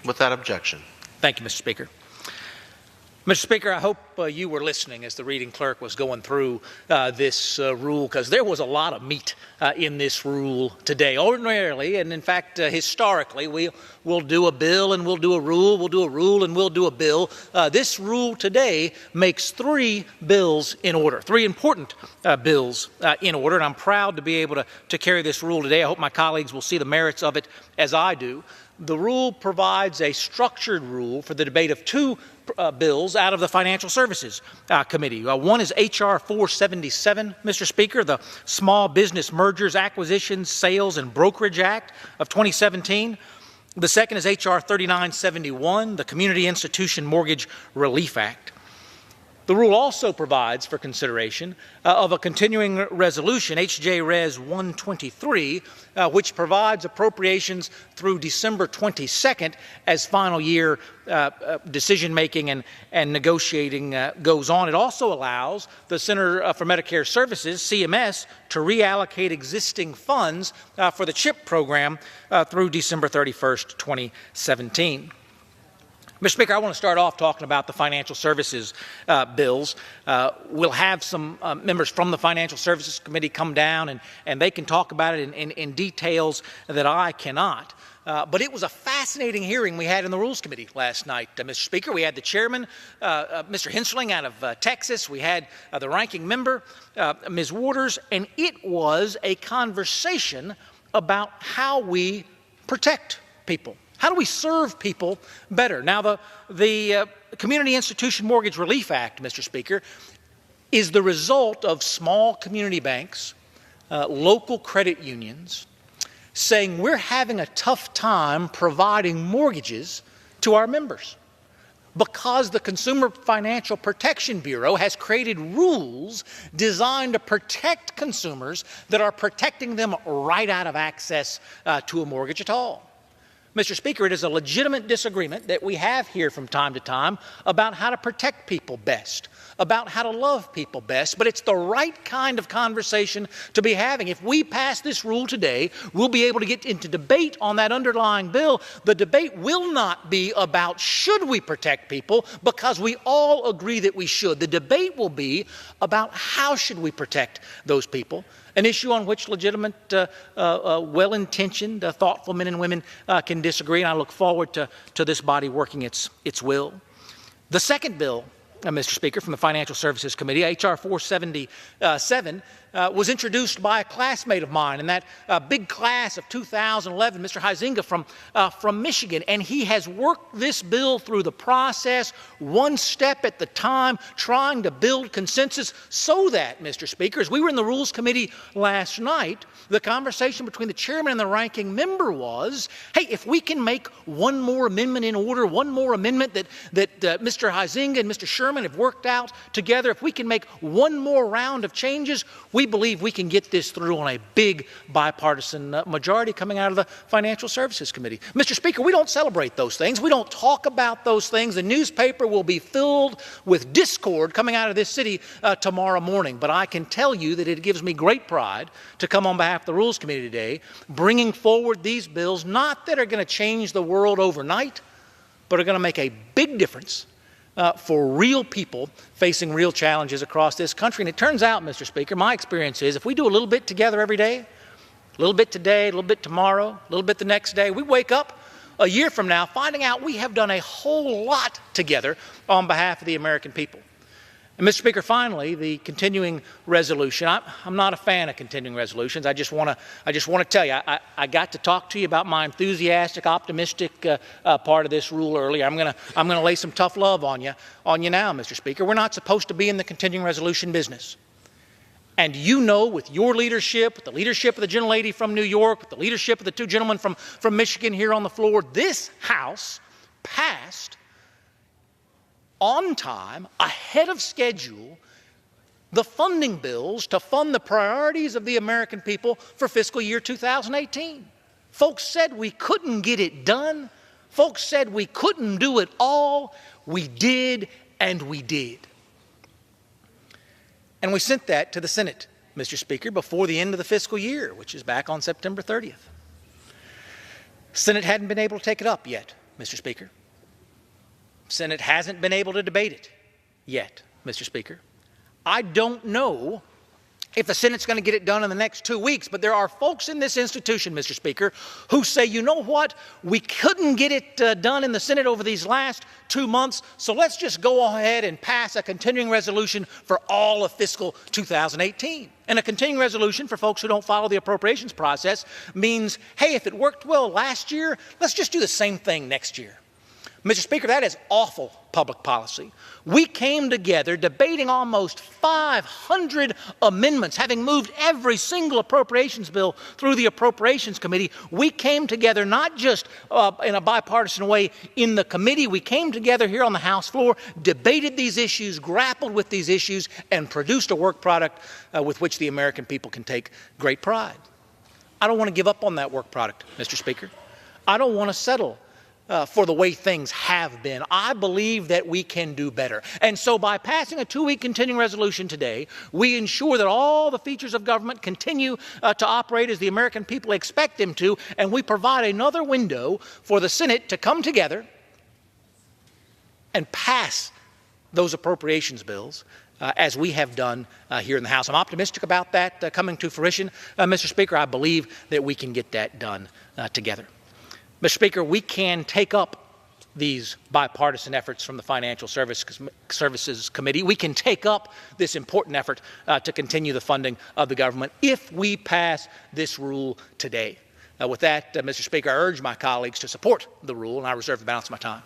Without objection. Thank you, Mr. Speaker. Mr. Speaker, I hope you were listening as the reading clerk was going through this rule, because there was a lot of meat in this rule today. Ordinarily, and in fact historically, we'll do a bill and we'll do a rule, we'll do a rule and we'll do a bill. This rule today makes three bills in order, three important bills in order, and I'm proud to be able to carry this rule today. I hope my colleagues will see the merits of it as I do. The rule provides a structured rule for the debate of two bills out of the Financial Services Committee. One is H.R. 477, Mr. Speaker, the Small Business Mergers, Acquisitions, Sales, and Brokerage Act of 2017. The second is H.R. 3971, the Community Institution Mortgage Relief Act. The rule also provides for consideration of a continuing resolution, H.J.Res.123, which provides appropriations through December 22nd as final year decision-making and negotiating goes on. It also allows the Center for Medicare Services, CMS, to reallocate existing funds for the CHIP program through December 31st, 2017. Mr. Speaker, I want to start off talking about the financial services bills. We'll have some members from the Financial Services Committee come down and they can talk about it in details that I cannot. But it was a fascinating hearing we had in the Rules Committee last night, Mr. Speaker. We had the chairman, Mr. Hensling out of Texas. We had the ranking member, Ms. Waters, and it was a conversation about how we protect people. How do we serve people better? Now, the Community Institution Mortgage Relief Act, Mr. Speaker, is the result of small community banks, local credit unions, saying we're having a tough time providing mortgages to our members because the Consumer Financial Protection Bureau has created rules designed to protect consumers that are protecting them right out of access to a mortgage at all. Mr. Speaker, it is a legitimate disagreement that we have here from time to time about how to protect people best, about how to love people best, but it's the right kind of conversation to be having. If we pass this rule today, we'll be able to get into debate on that underlying bill. The debate will not be about should we protect people, because we all agree that we should. The debate will be about how should we protect those people, an issue on which legitimate, well-intentioned, thoughtful men and women can disagree, and I look forward to this body working its will. The second bill, Mr. Speaker, from the Financial Services Committee, H.R. 477, was introduced by a classmate of mine in that big class of 2011, Mr. Huizinga from Michigan, and he has worked this bill through the process one step at the time, trying to build consensus so that, Mr. Speaker, as we were in the Rules Committee last night, the conversation between the chairman and the ranking member was, hey, if we can make one more amendment in order, one more amendment that Mr. Huizinga and Mr. Sherman have worked out together, if we can make one more round of changes, we believe we can get this through on a big bipartisan majority coming out of the Financial Services Committee. Mr. Speaker, we don't celebrate those things. We don't talk about those things. The newspaper will be filled with discord coming out of this city tomorrow morning. But I can tell you that it gives me great pride to come on behalf of the Rules Committee today, bringing forward these bills, not that are going to change the world overnight, but are going to make a big difference for real people facing real challenges across this country. And it turns out, Mr. Speaker, my experience is if we do a little bit together every day, a little bit today, a little bit tomorrow, a little bit the next day, we wake up a year from now finding out we have done a whole lot together on behalf of the American people. And Mr. Speaker, finally, the continuing resolution. I'm not a fan of continuing resolutions. I just want to tell you, I got to talk to you about my enthusiastic, optimistic part of this rule earlier. I'm going to lay some tough love on you now, Mr. Speaker. We're not supposed to be in the continuing resolution business. And you know, with your leadership, with the leadership of the gentlelady from New York, with the leadership of the two gentlemen from Michigan here on the floor, this House passed on time, ahead of schedule, the funding bills to fund the priorities of the American people for fiscal year 2018. Folks said we couldn't get it done. Folks said we couldn't do it all. We did, and we did. And we sent that to the Senate, Mr. Speaker, before the end of the fiscal year, which is back on September 30th. Senate hadn't been able to take it up yet Mr. Speaker. Senate hasn't been able to debate it yet, Mr. Speaker. I don't know if the Senate's going to get it done in the next 2 weeks, but there are folks in this institution, Mr. Speaker, who say, you know what, we couldn't get it done in the Senate over these last 2 months, so let's just go ahead and pass a continuing resolution for all of fiscal 2018. And a continuing resolution, for folks who don't follow the appropriations process, means, hey, if it worked well last year, let's just do the same thing next year. Mr. Speaker, that is awful public policy. We came together debating almost 500 amendments, having moved every single appropriations bill through the Appropriations Committee. We came together not just in a bipartisan way in the committee. We came together here on the House floor, debated these issues, grappled with these issues, and produced a work product with which the American people can take great pride. I don't want to give up on that work product, Mr. Speaker. I don't want to settle for the way things have been. I believe that we can do better. And so by passing a 2-week continuing resolution today, we ensure that all the features of government continue to operate as the American people expect them to, and we provide another window for the Senate to come together and pass those appropriations bills as we have done here in the House. I'm optimistic about that coming to fruition. Mr. Speaker, I believe that we can get that done together. Mr. Speaker, we can take up these bipartisan efforts from the Financial Services Committee. We can take up this important effort to continue the funding of the government if we pass this rule today. With that, Mr. Speaker, I urge my colleagues to support the rule, and I reserve the balance of my time.